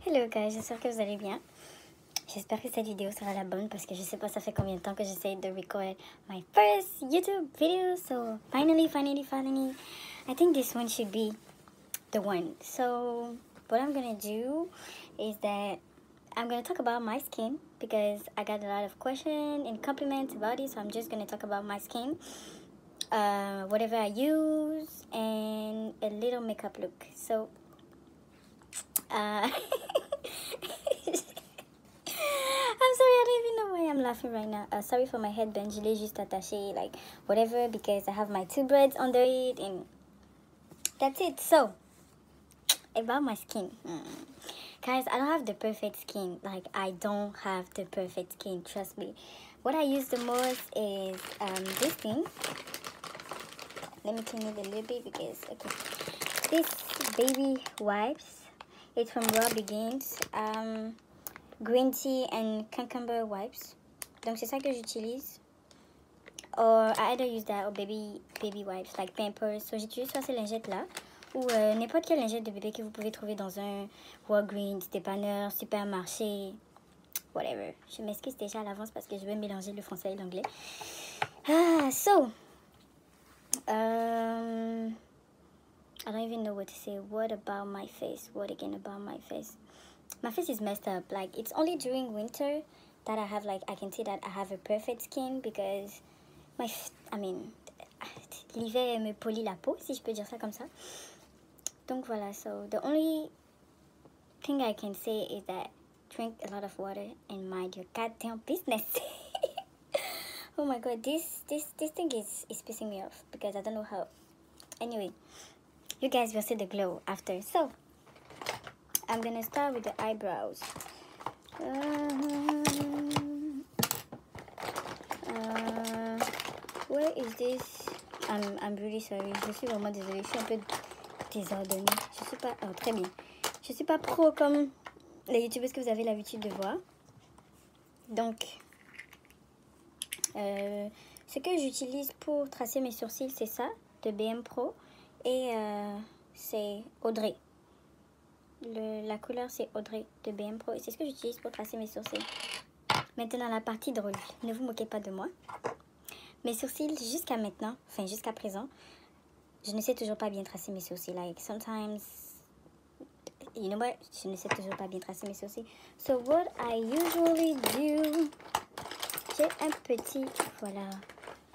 Hello guys, j'espère que vous allez bien. J'espère que cette vidéo sera la bonne parce que je sais pas ça fait combien de temps que j'essaie de record my first YouTube video. So finally, I think this one should be the one. So what I'm gonna do is that I'm gonna talk about my skin because I got a lot of questions and compliments about it. So I'm just gonna talk about my skin, whatever I use, and a little makeup look. So I'm sorry, I don't even know why I'm laughing right now. Sorry for my headband. Je l'ai juste attaché, like whatever, because I have my two braids under it, and that's it. So about my skin, guys, I don't have the perfect skin. Like I don't have the perfect skin. Trust me. What I use the most is this thing. Let me turn it a little bit because okay, this baby wipes. It's from Raw Begins. Green tea and cucumber wipes. Donc c'est ça que j'utilise. Or I either use that or baby wipes like Pampers. So j'utilise soit ces lingettes là ou n'importe quelle lingette de bébé que vous pouvez trouver dans un Walgreens, dépanneur, supermarché, whatever. Je m'excuse déjà à l'avance parce que je vais mélanger le français et l'anglais. I don't even know what to say. What about my face? What again about my face? My face is messed up. Like it's only during winter that I have like I can see that I have a perfect skin because l'hiver me polit la peau, si je peux dire ça comme ça. Donc voilà, so the only thing I can say is that drink a lot of water and mind your goddamn business. Oh my god, this thing is pissing me off because I don't know how. Anyway, you guys will see the glow after. So I'm gonna start with the eyebrows. Where is this? I'm really sorry. Je suis vraiment désolée. Je suis un peu désordonnée. Je suis pas... Oh, très bien. Je suis pas pro comme les youtubeurs que vous avez l'habitude de voir. Donc, ce que j'utilise pour tracer mes sourcils, c'est ça, de BM Pro. Et c'est Audrey. La couleur c'est Audrey de BM Pro et c'est ce que j'utilise pour tracer mes sourcils. Maintenant la partie drôle, ne vous moquez pas de moi. Mes sourcils jusqu'à maintenant, enfin jusqu'à présent, je ne sais toujours pas bien tracer mes sourcils. Like sometimes, you know what, je ne sais toujours pas bien tracer mes sourcils. So what I usually do, j'ai un petit, voilà,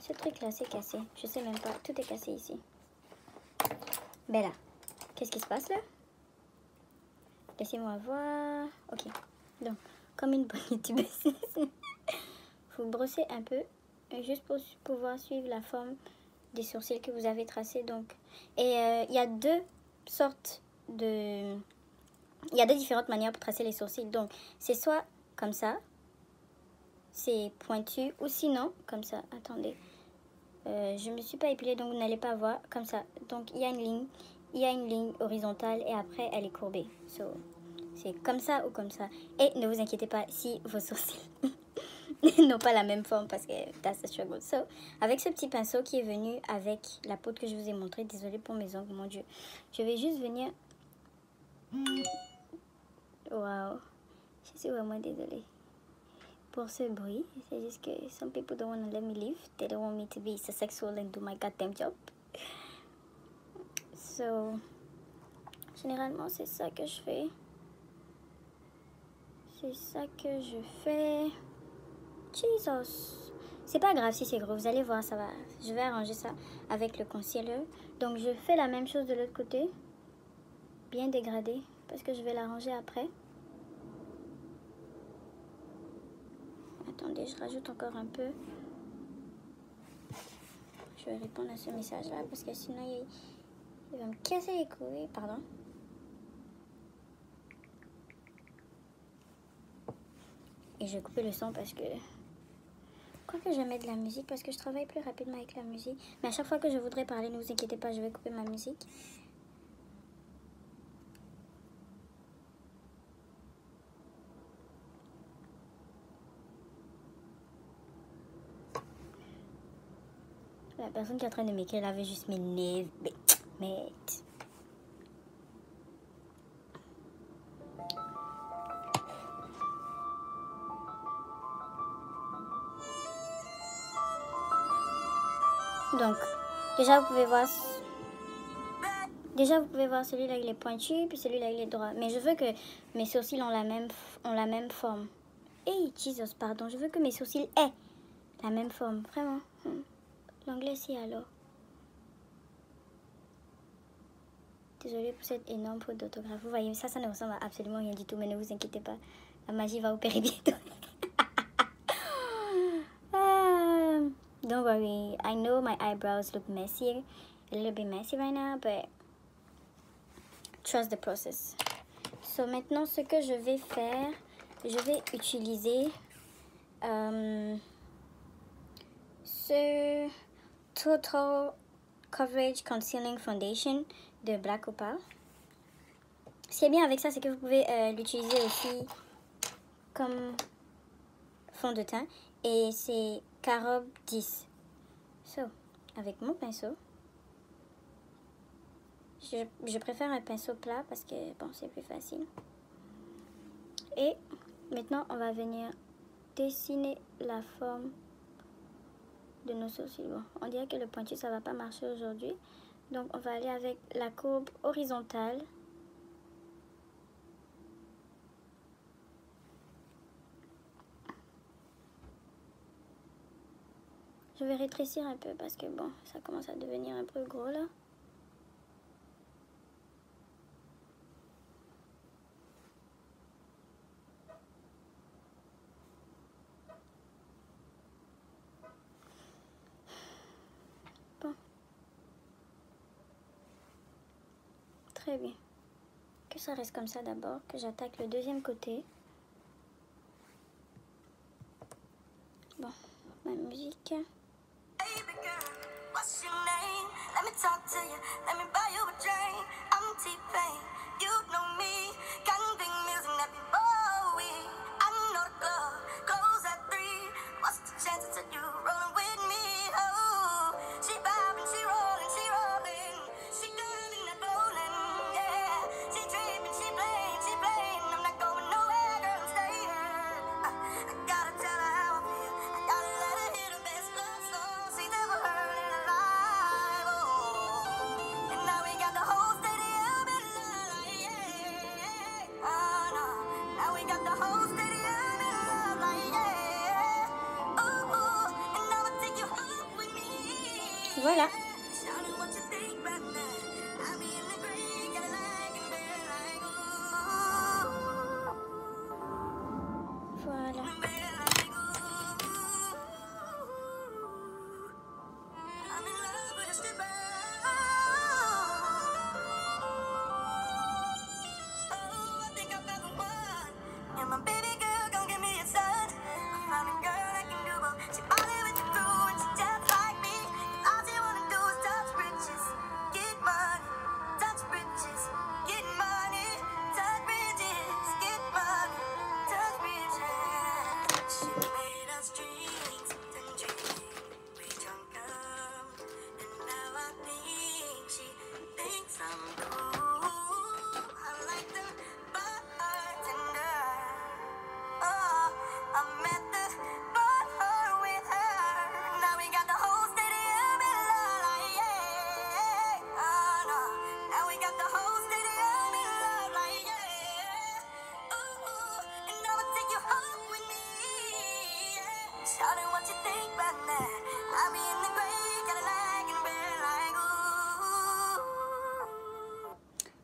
ce truc là c'est cassé, je sais même pas, tout est cassé ici. Ben là, qu'est-ce qui se passe là? Laissez-moi voir. Ok. Donc, comme une bonne youtubeuse, vous brossez un peu, juste pour pouvoir suivre la forme des sourcils que vous avez tracés. Donc, et il y a deux sortes de... Il y a deux différentes manières pour tracer les sourcils. Donc, c'est soit comme ça, c'est pointu, ou sinon, comme ça. Attendez. Je ne me suis pas épilée, donc vous n'allez pas voir. Comme ça. Donc, il y a une ligne horizontale et après elle est courbée. So, c'est comme ça ou comme ça. Et ne vous inquiétez pas si vos sourcils n'ont pas la même forme parce que that's the struggle. So, avec ce petit pinceau qui est venu avec la poudre que je vous ai montré, désolée pour mes ongles, mon Dieu. Je vais juste venir... Wow. Je suis vraiment désolée pour ce bruit. C'est juste que some people don't want to let me live. They don't want me to be so sexual and do my goddamn job. So, généralement, c'est ça que je fais. C'est ça que je fais. Jesus. C'est pas grave si c'est gros. Vous allez voir, ça va. Je vais arranger ça avec le concealer. Donc, je fais la même chose de l'autre côté. Bien dégradé. Parce que je vais l'arranger après. Attendez, je rajoute encore un peu. Je vais répondre à ce message-là parce que sinon, il va me casser les couilles. Pardon. Et je vais couper le son parce que... Quoique je vais mettre de la musique parce que je travaille plus rapidement avec la musique. Mais à chaque fois que je voudrais parler, ne vous inquiétez pas, je vais couper ma musique. La personne qui est en train de m'écrire, elle avait juste m'énerver. Mais... Donc, déjà vous pouvez voir celui-là il est pointu, puis celui-là il est droit. Mais je veux que mes sourcils ont la même forme. Hey, Jesus, pardon. Je veux que mes sourcils aient la même forme. Vraiment. L'anglais, si alors. Désolée pour cette énorme faute d'orthographe. Vous voyez, ça ne ressemble à absolument rien du tout. Mais ne vous inquiétez pas. La magie va opérer bientôt. Don't worry. I know my eyebrows look messy. A little bit messy right now. But trust the process. So, maintenant, ce que je vais faire, je vais utiliser ce Total Coverage Concealing Foundation de Black Opal. Ce qui est bien avec ça, c'est que vous pouvez l'utiliser aussi comme fond de teint. Et c'est Carob 10. So, avec mon pinceau, je préfère un pinceau plat parce que bon, c'est plus facile. Et maintenant, on va venir dessiner la forme de nos sourcils. Bon, on dirait que le pointu, ça va pas marcher aujourd'hui. Donc, on va aller avec la courbe horizontale. Je vais rétrécir un peu parce que bon, ça commence à devenir un peu gros là. Bon. Très bien. Que ça reste comme ça d'abord, que j'attaque le deuxième côté. Bon, ma musique. Voilà. Voilà.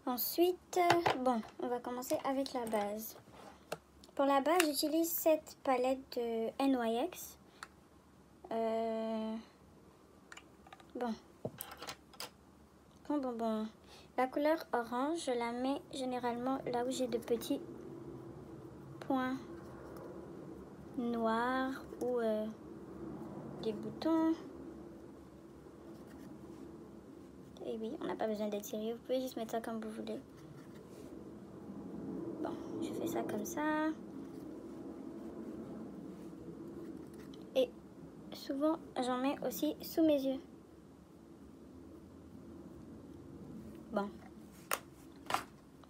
Ensuite, bon, on va commencer avec la base. Pour la base, j'utilise cette palette de NYX. Bon. La couleur orange, je la mets généralement là où j'ai de petits points noirs ou des boutons. Et oui, on n'a pas besoin d'être sérieux. Vous pouvez juste mettre ça comme vous voulez. Bon, je fais ça comme ça. Et souvent, j'en mets aussi sous mes yeux. Bon.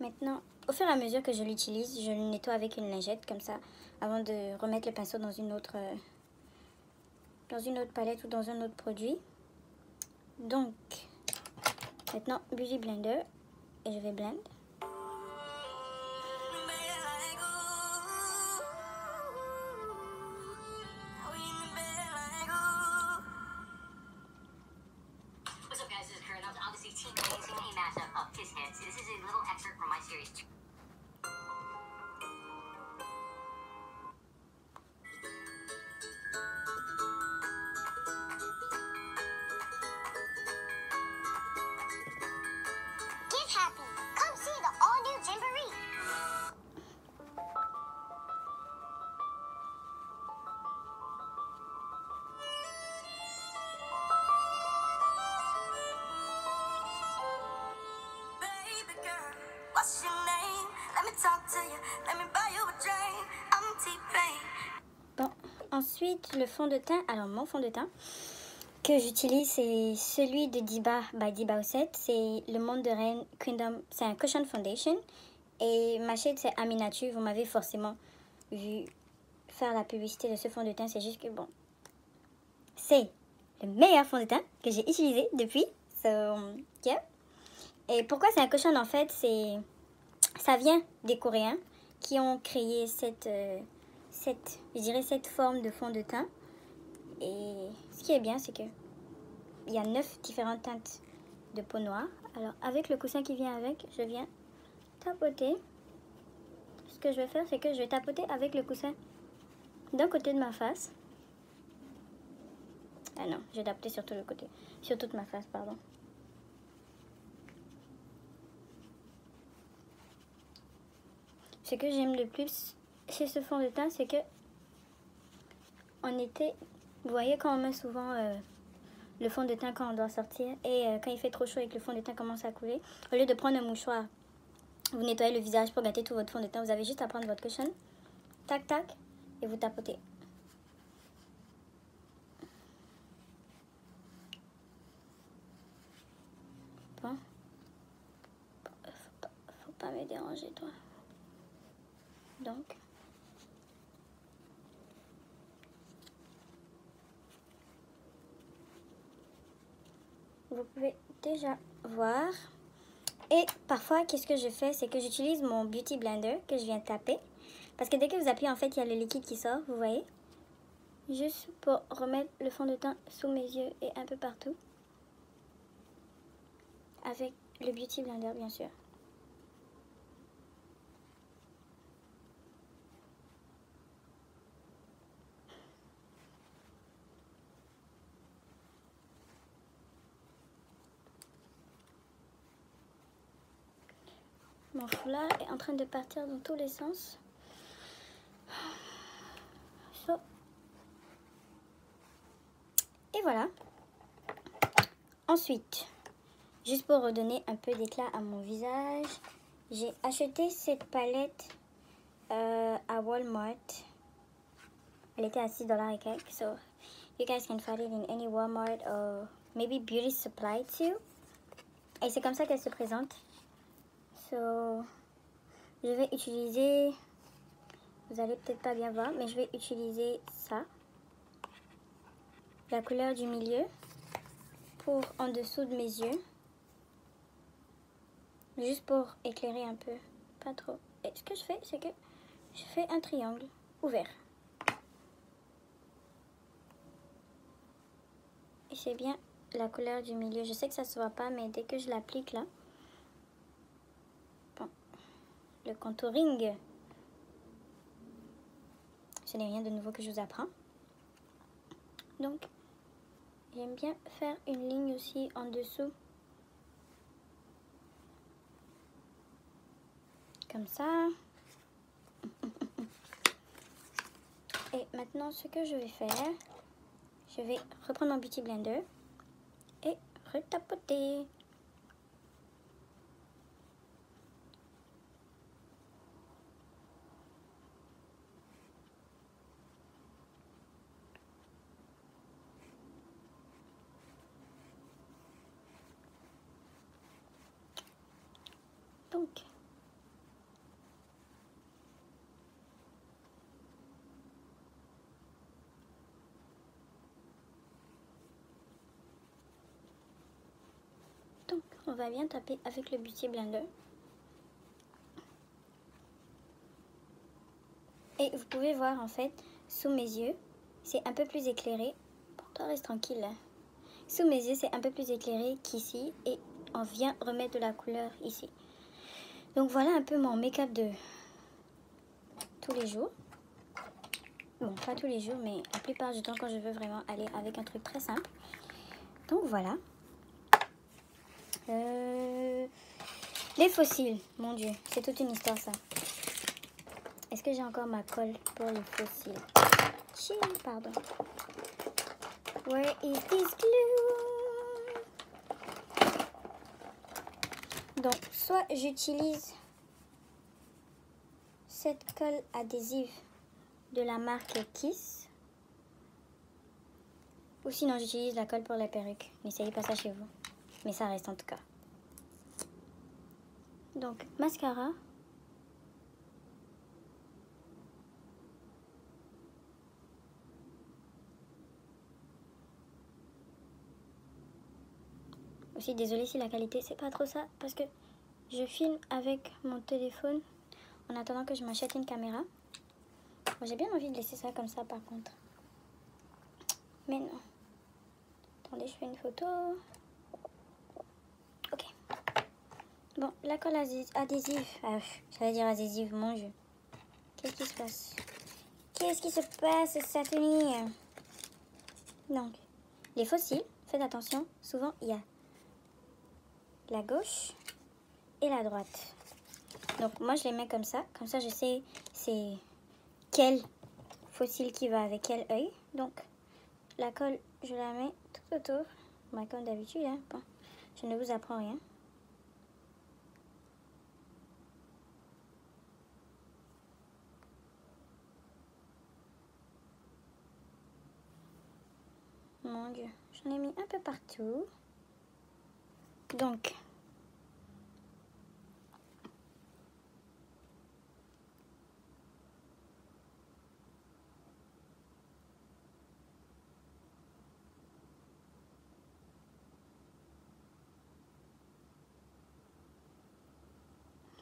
Maintenant, au fur et à mesure que je l'utilise, je le nettoie avec une lingette comme ça, avant de remettre le pinceau dans une autre palette ou dans un autre produit. Donc, maintenant, Beauty Blender. Et je vais blend. What's up, guys? This is Kurt. That was obviously teasing a mashup of Kiss Hits. This is a little excerpt from my series. Get happy. Come see the all-new Jamboree. Baby girl, what's your name? Let me talk to you. Let me buy you a drink. I'm T-Pain. Bon, ensuite, le fond de teint. Alors, mon fond de teint que j'utilise, c'est celui de Diba by Diba Osset. C'est le Monde de Reine Kingdom. C'est un Cushion Foundation. Et ma shade, c'est Aminatou. Vous m'avez forcément vu faire la publicité de ce fond de teint. C'est juste que, bon, c'est le meilleur fond de teint que j'ai utilisé depuis. So, yeah. Et pourquoi c'est un Cushion, en fait, ça vient des Coréens qui ont créé je dirais cette forme de fond de teint. Et ce qui est bien, c'est que il y a 9 différentes teintes de peau noire. Alors, avec le coussin qui vient avec, je viens tapoter. Ce que je vais faire, c'est que je vais tapoter avec le coussin d'un côté de ma face. Ah non, je vais tapoter sur tout le côté. Sur toute ma face, pardon. Ce que j'aime le plus chez ce fond de teint, c'est que en été, vous voyez quand on met souvent le fond de teint quand on doit sortir et quand il fait trop chaud et que le fond de teint commence à couler, au lieu de prendre un mouchoir, vous nettoyez le visage pour gâter tout votre fond de teint, vous avez juste à prendre votre cushion, tac tac, et vous tapotez. Bon, faut pas me déranger toi. Donc, vous pouvez déjà voir. Et parfois, qu'est-ce que je fais, c'est que j'utilise mon Beauty Blender que je viens taper. Parce que dès que vous appuyez, en fait, il y a le liquide qui sort, vous voyez. Juste pour remettre le fond de teint sous mes yeux et un peu partout. Avec le Beauty Blender, bien sûr. Mon foulard est en train de partir dans tous les sens. So. Et voilà. Ensuite, juste pour redonner un peu d'éclat à mon visage, j'ai acheté cette palette à Walmart. Elle était à $6 et quelques. So, you guys can find it in any Walmart or maybe Beauty Supply too. Et c'est comme ça qu'elle se présente. So, je vais utiliser, vous allez peut-être pas bien voir, mais je vais utiliser ça, la couleur du milieu, pour en dessous de mes yeux, juste pour éclairer un peu, pas trop. Et ce que je fais, c'est que je fais un triangle ouvert. Et c'est bien la couleur du milieu. Je sais que ça se voit pas, mais dès que je l'applique là, le contouring, ce n'est rien de nouveau que je vous apprends. Donc, j'aime bien faire une ligne aussi en dessous. Comme ça. Et maintenant, ce que je vais faire, je vais reprendre mon Beauty Blender et retapoter. Donc, on va bien taper avec le Beauty Blender. Et vous pouvez voir en fait, sous mes yeux, c'est un peu plus éclairé. Bon, toi reste tranquille là. Sous mes yeux, c'est un peu plus éclairé qu'ici. Et on vient remettre de la couleur ici. Donc voilà un peu mon make-up de tous les jours. Bon, pas tous les jours, mais la plupart du temps quand je veux vraiment aller avec un truc très simple. Donc voilà. Les fossiles, mon Dieu, c'est toute une histoire ça. Est-ce que j'ai encore ma colle pour les fossiles? Pardon. Where is this glue? Donc, soit j'utilise cette colle adhésive de la marque Kiss, ou sinon j'utilise la colle pour la perruque. N'essayez pas ça chez vous, mais ça reste en tout cas. Donc, mascara. Aussi, désolée si la qualité c'est pas trop ça, parce que je filme avec mon téléphone en attendant que je m'achète une caméra. Bon, j'ai bien envie de laisser ça comme ça par contre. Mais non. Attendez, je fais une photo. Ok. Bon, la colle adhésive. J'allais dire adhésive, mon Dieu. Qu'est-ce qui se passe? Qu'est-ce qui se passe, Saturnie? Donc, les fossiles, faites attention. Souvent, il y a la gauche et la droite. Donc, moi, je les mets comme ça. Comme ça, je sais c'est quel fossile qui va avec quel œil. Donc, la colle, je la mets tout autour. Bah, comme d'habitude, hein. Bon, je ne vous apprends rien. Mon Dieu, j'en ai mis un peu partout. Donc,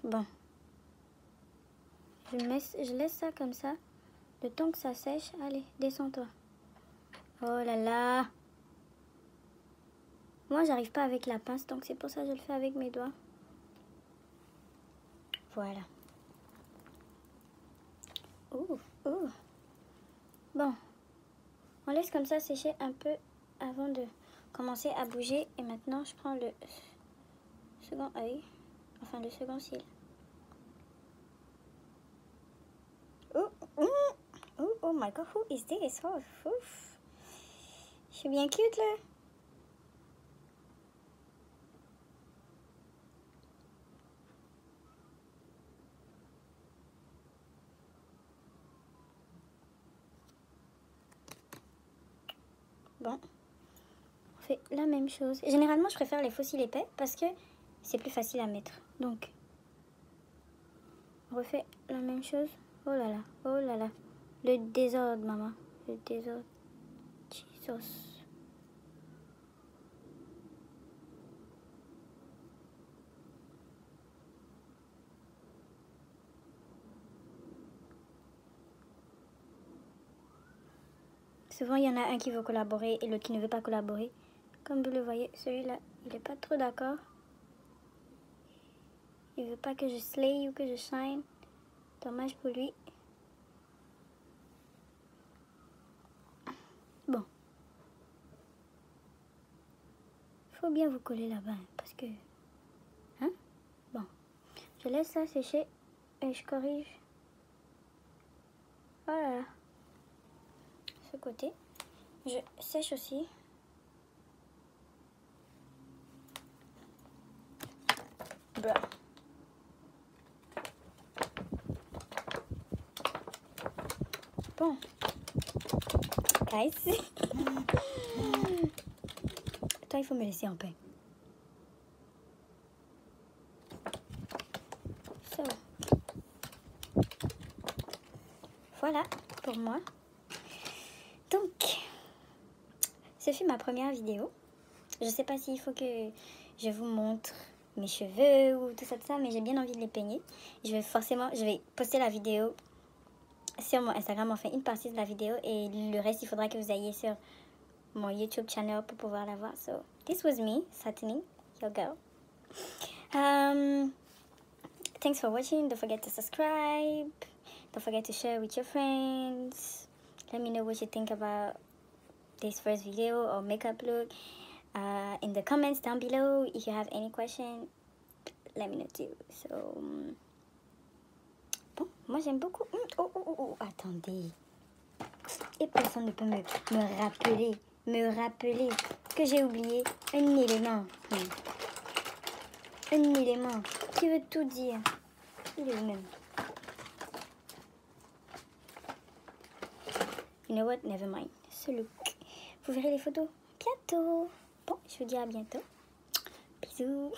bon, je laisse ça comme ça, le temps que ça sèche. Allez, descends-toi. Oh là là. Moi, j'arrive pas avec la pince, donc c'est pour ça que je le fais avec mes doigts. Voilà. Ouh, ouh. Bon, on laisse comme ça sécher un peu avant de commencer à bouger. Et maintenant, je prends le second œil, enfin le second cil. Oh, oh, oh my god, who is this? Oh, ouf. Je suis bien cute là. Bon, on fait la même chose. Généralement, je préfère les fossiles épais parce que c'est plus facile à mettre. Donc, on refait la même chose. Oh là là, oh là là. Le désordre, maman. Le désordre. Jesus. Souvent, il y en a un qui veut collaborer et l'autre qui ne veut pas collaborer. Comme vous le voyez, celui-là, il n'est pas trop d'accord. Il veut pas que je slay ou que je shine. Dommage pour lui. Bon. Faut bien vous coller là-bas, parce que... Hein? Bon. Je laisse ça sécher et je corrige. Voilà. Ce côté. Je sèche aussi. Blah. Bon. Guys. Toi, il faut me laisser en paix. So. Voilà pour moi. Donc, ce fut ma première vidéo. Je sais pas s'il faut que je vous montre mes cheveux ou tout ça, mais j'ai bien envie de les peigner. Je vais poster la vidéo sur mon Instagram, enfin une partie de la vidéo, et le reste, il faudra que vous ayez sur mon YouTube channel pour pouvoir la voir. So, this was me, Satiny, your girl. Thanks for watching. Don't forget to subscribe. Don't forget to share with your friends. Let me know what you think about this first video or makeup look in the comments down below. If you have any question, let me know too. So, bon, moi j'aime beaucoup. Oh, attendez. Et personne ne peut me rappeler que j'ai oublié un élément. Un élément qui veut tout dire. Il est où même? You know what? Never mind. Ce look. Vous verrez les photos bientôt. Bon, je vous dis à bientôt. Bisous.